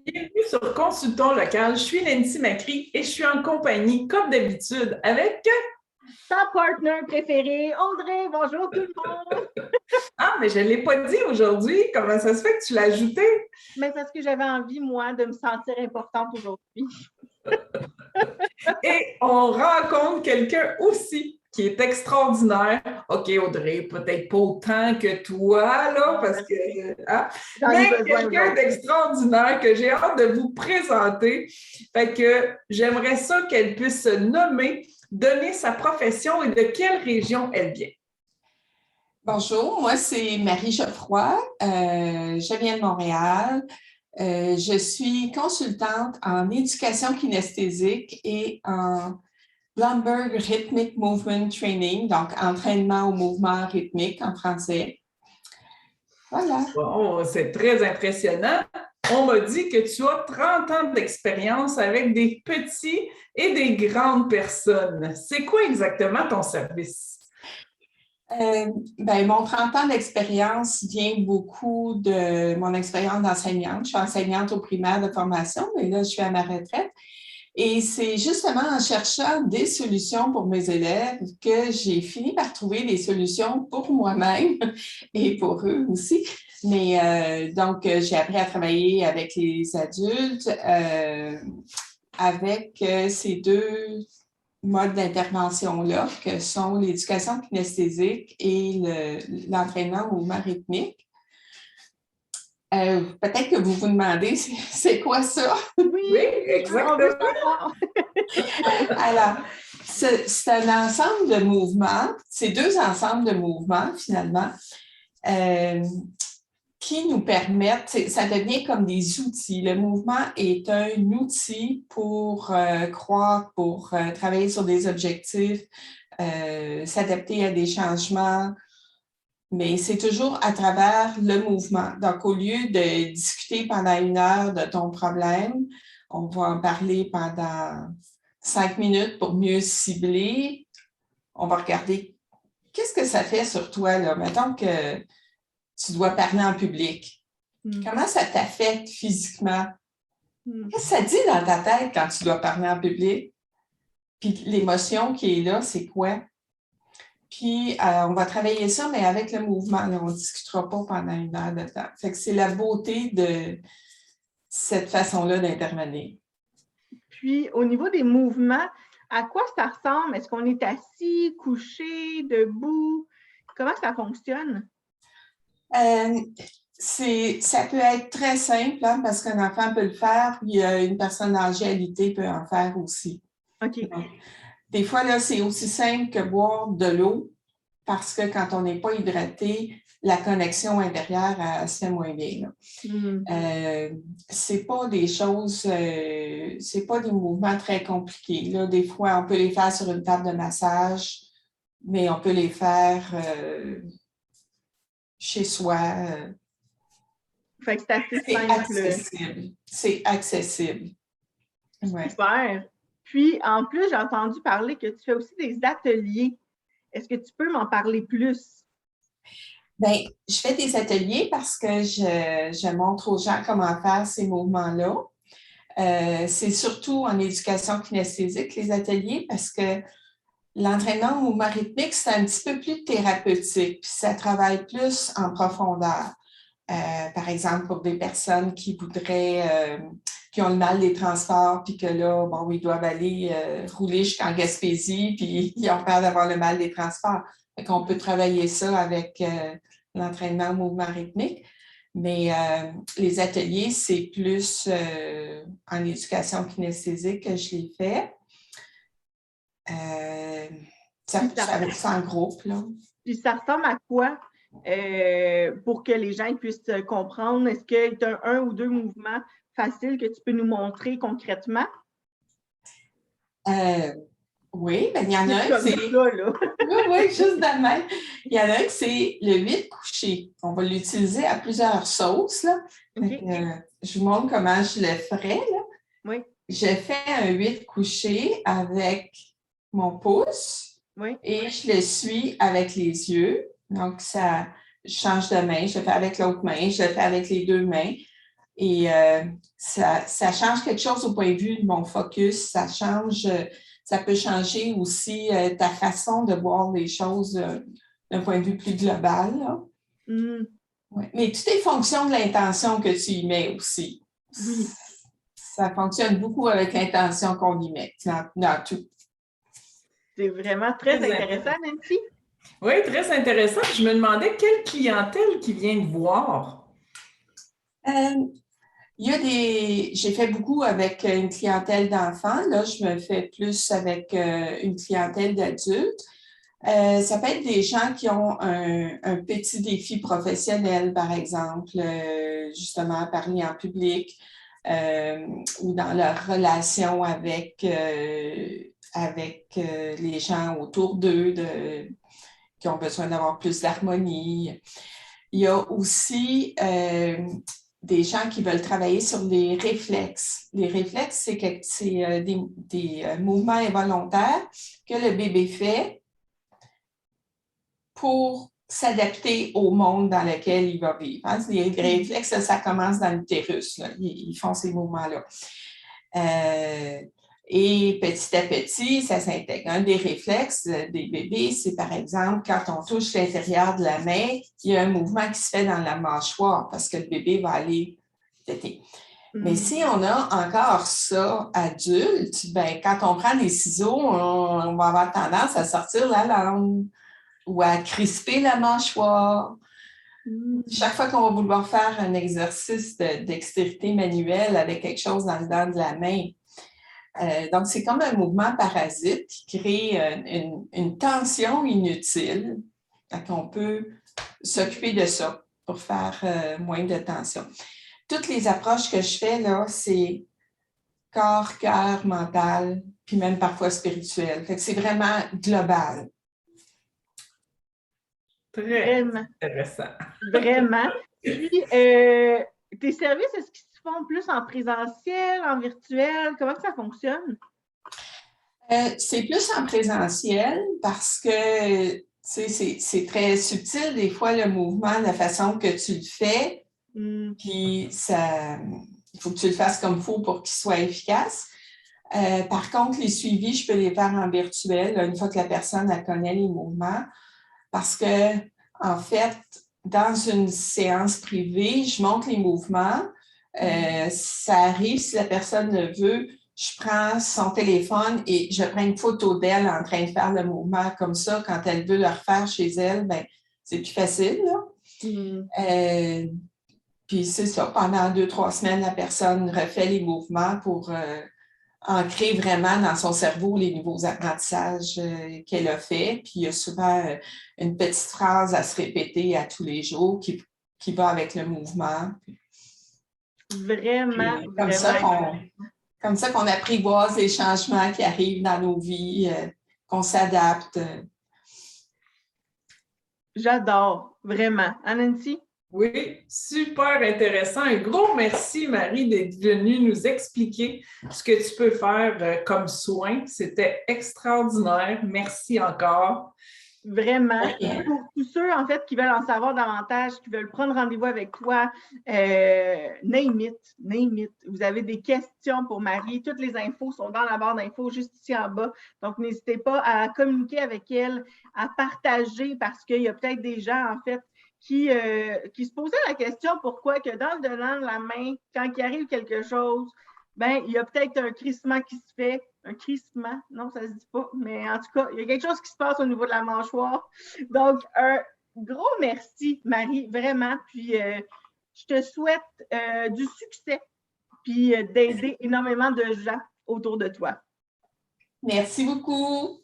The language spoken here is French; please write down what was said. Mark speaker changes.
Speaker 1: Bienvenue sur Consultons local. Je suis Nancy Macri et je suis en compagnie, comme d'habitude, avec...
Speaker 2: Ta partner préférée, Audrey. Bonjour tout le monde.
Speaker 1: Ah, mais je ne l'ai pas dit aujourd'hui. Comment ça se fait que tu l'as ajouté?
Speaker 2: Mais parce que j'avais envie, moi, de me sentir importante aujourd'hui.
Speaker 1: Et on rencontre quelqu'un aussi qui est extraordinaire. OK, Audrey, peut-être pas autant que toi, là, parce que... hein?
Speaker 2: J'en ai
Speaker 1: Mais
Speaker 2: besoin
Speaker 1: quelqu'un
Speaker 2: aujourd'hui.
Speaker 1: d'extraordinaire que j'ai hâte de vous présenter. Fait que j'aimerais ça qu'elle puisse se nommer, donner sa profession et de quelle région elle vient.
Speaker 3: Bonjour, moi c'est Marie Geoffroy, je viens de Montréal. Je suis consultante en éducation kinesthésique et en Blumberg Rhythmic Movement Training, donc entraînement au mouvement rythmique en français. Voilà.
Speaker 1: Bon, c'est très impressionnant. On m'a dit que tu as 30 ans d'expérience avec des petits et des grandes personnes. C'est quoi exactement ton service?
Speaker 3: Mon 30 ans d'expérience vient beaucoup de mon expérience d'enseignante. Je suis enseignante au primaire de formation, mais là, je suis à ma retraite. Et c'est justement en cherchant des solutions pour mes élèves que j'ai fini par trouver des solutions pour moi-même et pour eux aussi. Mais donc, j'ai appris à travailler avec les adultes, avec ces deux modes d'intervention-là, que sont l'éducation kinesthésique et l'entraînement au mouvement rythmique. Peut-être que vous vous demandez, c'est quoi ça?
Speaker 1: Oui, exactement.
Speaker 3: Alors, c'est un ensemble de mouvements, c'est deux ensembles de mouvements finalement, qui nous permettent, ça devient comme des outils. Le mouvement est un outil pour croître, pour travailler sur des objectifs, s'adapter à des changements, mais c'est toujours à travers le mouvement. Donc, au lieu de discuter pendant 1 heure de ton problème, on va en parler pendant 5 minutes pour mieux cibler. On va regarder qu'est-ce que ça fait sur toi, là. Mettons que tu dois parler en public. Comment ça t'affecte physiquement? Qu'est-ce que ça dit dans ta tête quand tu dois parler en public? Puis l'émotion qui est là, c'est quoi? Puis on va travailler ça, mais avec le mouvement. Là, on ne discutera pas pendant 1 heure de temps. Fait que c'est la beauté de cette façon-là d'intervenir.
Speaker 2: Puis, au niveau des mouvements, à quoi ça ressemble? Est-ce qu'on est assis, couché, debout? Comment ça fonctionne?
Speaker 3: Ça peut être très simple, hein, parce qu'un enfant peut le faire, puis une personne âgée alitée peut en faire aussi.
Speaker 2: OK.
Speaker 3: Donc, des fois, là, c'est aussi simple que boire de l'eau, parce que quand on n'est pas hydraté, la connexion intérieure elle se fait moins bien. C'est pas des choses, c'est pas des mouvements très compliqués. Là. Des fois, on peut les faire sur une table de massage, mais on peut les faire chez soi.
Speaker 2: Fait que c'est assez
Speaker 3: C'est
Speaker 2: simple.
Speaker 3: accessible. C'est accessible. Ouais.
Speaker 2: Super. Puis, en plus, j'ai entendu parler que tu fais aussi des ateliers. Est-ce que tu peux m'en parler plus?
Speaker 3: Bien, je fais des ateliers parce que je montre aux gens comment faire ces mouvements-là. C'est surtout en éducation kinesthésique, les ateliers, parce que l'entraînement au mouvement rythmique, c'est un petit peu plus thérapeutique, puis ça travaille plus en profondeur. Par exemple, pour des personnes qui voudraient, qui ont le mal des transports, puis que là, bon, ils doivent aller rouler jusqu'en Gaspésie, puis ils ont peur d'avoir le mal des transports. Fait qu'on peut travailler ça avec l'entraînement au mouvement rythmique. Mais les ateliers, c'est plus en éducation kinesthésique que je les fais. Avec ça en groupe, là.
Speaker 2: Puis ça ressemble à quoi pour que les gens puissent comprendre? Est-ce qu'il y a un ou deux mouvements faciles que tu peux nous montrer concrètement?
Speaker 3: Oui, ben, il y en a un, c'est...
Speaker 2: là.
Speaker 3: Oui, juste de même. Il y en a un, c'est le 8 couché. On va l'utiliser à plusieurs sauces, là.
Speaker 2: Okay.
Speaker 3: Je vous montre comment je le ferais, là.
Speaker 2: Oui.
Speaker 3: Je fais un 8 couché avec mon pouce et je le suis avec les yeux. Donc, ça, je change de main, je le fais avec l'autre main, je le fais avec les deux mains. Et ça change quelque chose au point de vue de mon focus. Ça peut changer aussi ta façon de voir les choses d'un point de vue plus global. Là.
Speaker 2: Mm.
Speaker 3: Ouais. Mais tout est fonction de l'intention que tu y mets aussi.
Speaker 2: Oui.
Speaker 3: Ça fonctionne beaucoup avec l'intention qu'on y met dans tout.
Speaker 2: C'est vraiment très intéressant, Nancy.
Speaker 1: Oui, très intéressant. Je me demandais quelle clientèle qui vient te voir.
Speaker 3: J'ai fait beaucoup avec une clientèle d'enfants. Là, je me fais plus avec une clientèle d'adultes. Ça peut être des gens qui ont un petit défi professionnel, par exemple, justement, à parler en public ou dans leur relation avec les gens autour d'eux qui ont besoin d'avoir plus d'harmonie. Il y a aussi des gens qui veulent travailler sur les réflexes. Les réflexes, c'est des mouvements involontaires que le bébé fait pour s'adapter au monde dans lequel il va vivre. Hein? Les réflexes, ça commence dans l'utérus. Ils font ces mouvements-là. Et petit à petit, ça s'intègre. Un des réflexes des bébés, c'est par exemple, quand on touche l'intérieur de la main, il y a un mouvement qui se fait dans la mâchoire parce que le bébé va aller téter. Mais si on a encore ça adulte, ben, quand on prend des ciseaux, on va avoir tendance à sortir la langue ou à crisper la mâchoire. Chaque fois qu'on va vouloir faire un exercice de dextérité manuelle avec quelque chose dans le dedans de la main. Donc, c'est comme un mouvement parasite qui crée une tension inutile. Donc, on peut s'occuper de ça pour faire moins de tension. Toutes les approches que je fais, là, c'est corps, cœur, mental, puis même parfois spirituel. Fait que c'est vraiment global.
Speaker 1: Très intéressant.
Speaker 2: Vraiment. Puis, tes services, est-ce qu'ils se font plus en présentiel, en virtuel? Comment ça fonctionne?
Speaker 3: C'est plus en présentiel parce que c'est très subtil des fois le mouvement, la façon que tu le fais. Puis il faut que tu le fasses comme il faut pour qu'il soit efficace. Par contre, les suivis, je peux les faire en virtuel une fois que la personne elle connaît les mouvements. Parce que, en fait, dans une séance privée, je montre les mouvements. Ça arrive, si la personne le veut, je prends son téléphone et je prends une photo d'elle en train de faire le mouvement comme ça. Quand elle veut le refaire chez elle, ben, c'est plus facile, là. Puis c'est ça, pendant 2-3 semaines, la personne refait les mouvements pour ancrer vraiment dans son cerveau les nouveaux apprentissages qu'elle a fait. Puis il y a souvent une petite phrase à se répéter à tous les jours qui va avec le mouvement.
Speaker 2: Vraiment,
Speaker 3: puis, comme ça qu'on apprivoise les changements qui arrivent dans nos vies, qu'on s'adapte.
Speaker 2: J'adore, vraiment. Nancy?
Speaker 1: Oui, super intéressant. Un gros merci, Marie, d'être venue nous expliquer ce que tu peux faire comme soin. C'était extraordinaire. Merci encore.
Speaker 2: Vraiment. Pour tous ceux, en fait, qui veulent en savoir davantage, qui veulent prendre rendez-vous avec toi, name it. Vous avez des questions pour Marie. Toutes les infos sont dans la barre d'infos juste ici en bas. Donc, n'hésitez pas à communiquer avec elle, à partager parce qu'il y a peut-être des gens, en fait, qui se posaient la question pourquoi que dans le dedans de la main, quand il arrive quelque chose, ben, il y a peut-être un crissement qui se fait. Un crissement, non, ça ne se dit pas, mais en tout cas, il y a quelque chose qui se passe au niveau de la mâchoire. Donc, un gros merci, Marie, vraiment. Puis, je te souhaite du succès, puis d'aider énormément de gens autour de toi.
Speaker 3: Merci beaucoup.